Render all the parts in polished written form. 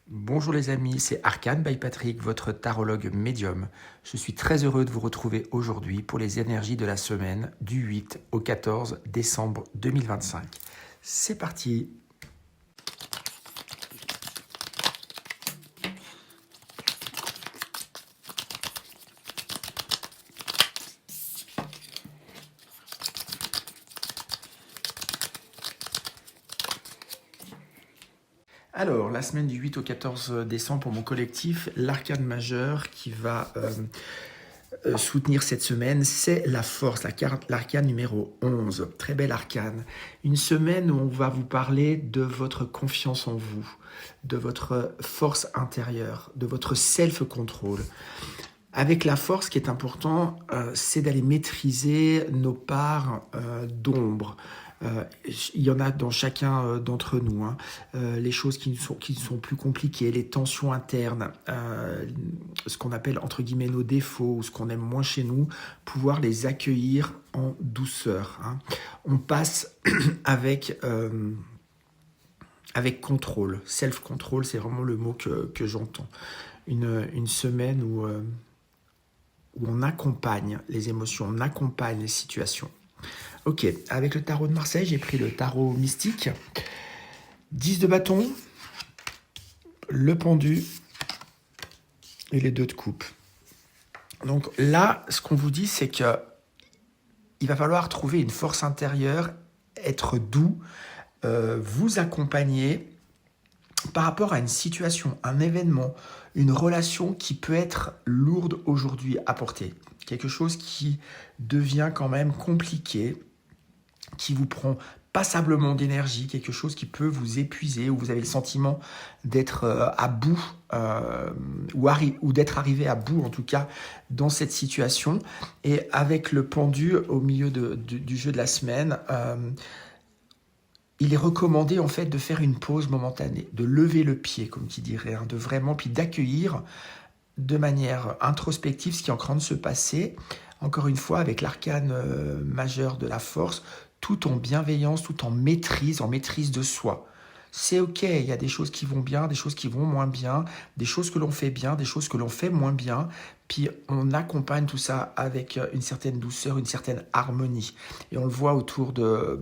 Bonjour les amis, c'est Arcane by Patrick, votre tarologue médium. Je suis très heureux de vous retrouver aujourd'hui pour les énergies de la semaine du 8 au 14 décembre 2025. C'est parti! Alors, la semaine du 8 au 14 décembre pour mon collectif, l'arcane majeur qui va soutenir cette semaine, c'est la force, l'arcane numéro 11. Très belle arcane. Une semaine où on va vous parler de votre confiance en vous, de votre force intérieure, de votre self-control. Avec la force, ce qui est important, c'est d'aller maîtriser nos parts d'ombre. Il y en a dans chacun d'entre nous. Les choses qui sont plus compliquées, les tensions internes, ce qu'on appelle entre guillemets nos défauts ou ce qu'on aime moins chez nous, pouvoir les accueillir en douceur. On passe avec contrôle. Self-control, c'est vraiment le mot que j'entends. Une semaine où on accompagne les émotions, on accompagne les situations. Ok, avec le tarot de Marseille, j'ai pris le tarot mystique. 10 de bâton, le pendu et les 2 de coupe. Donc là, ce qu'on vous dit, c'est que il va falloir trouver une force intérieure, être doux, vous accompagner par rapport à une situation, un événement, une relation qui peut être lourde aujourd'hui à porter. Quelque chose qui devient quand même compliqué, qui vous prend passablement d'énergie, quelque chose qui peut vous épuiser, où vous avez le sentiment d'être à bout, ou d'être arrivé à bout en tout cas dans cette situation. Et avec le pendu au milieu du jeu de la semaine, il est recommandé en fait de faire une pause momentanée, de lever le pied, comme qui dirait, de vraiment, puis d'accueillir de manière introspective ce qui est en train de se passer, encore une fois avec l'arcane majeur de la force, tout en bienveillance, tout en maîtrise de soi. C'est ok, il y a des choses qui vont bien, des choses qui vont moins bien, des choses que l'on fait bien, des choses que l'on fait moins bien, puis on accompagne tout ça avec une certaine douceur, une certaine harmonie. Et on le voit autour de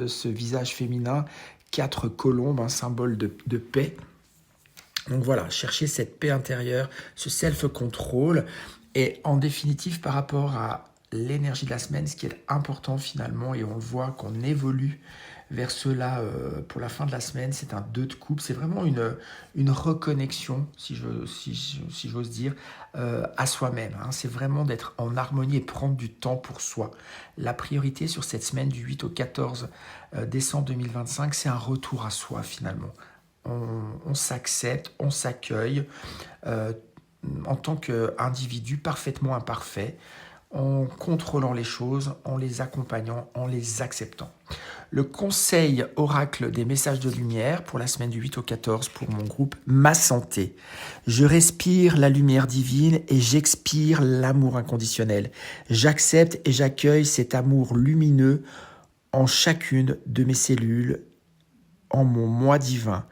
ce visage féminin, 4 colombes, un symbole de paix. Donc voilà, chercher cette paix intérieure, ce self-control, et en définitive par rapport à l'énergie de la semaine, ce qui est important finalement, et on voit qu'on évolue vers cela pour la fin de la semaine, c'est un 2 de coupe, c'est vraiment une reconnexion, si j'ose dire, à soi-même. C'est vraiment d'être en harmonie et prendre du temps pour soi. La priorité sur cette semaine du 8 au 14 décembre 2025, c'est un retour à soi finalement. On s'accepte, on s'accueille en tant qu'individu parfaitement imparfait, en contrôlant les choses, en les accompagnant, en les acceptant. Le conseil oracle des messages de lumière pour la semaine du 8 au 14 pour mon groupe Ma Santé. Je respire la lumière divine et j'expire l'amour inconditionnel. J'accepte et j'accueille cet amour lumineux en chacune de mes cellules, en mon moi divin.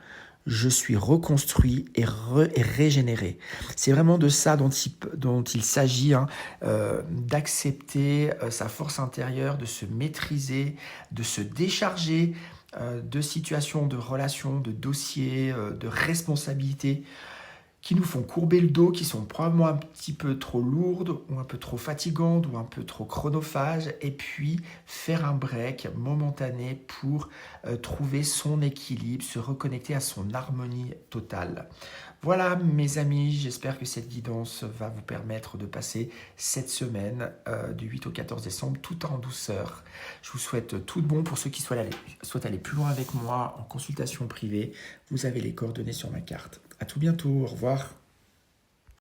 Je suis reconstruit et régénéré. C'est vraiment de ça dont il s'agit, d'accepter sa force intérieure, de se maîtriser, de se décharger de situations, de relations, de dossiers, de responsabilités qui nous font courber le dos, qui sont probablement un petit peu trop lourdes, ou un peu trop fatigantes, ou un peu trop chronophages, et puis faire un break momentané pour trouver son équilibre, se reconnecter à son harmonie totale. Voilà mes amis, j'espère que cette guidance va vous permettre de passer cette semaine du 8 au 14 décembre tout en douceur. Je vous souhaite tout de bon pour ceux qui souhaitent aller plus loin avec moi en consultation privée. Vous avez les coordonnées sur ma carte. À tout bientôt, au revoir.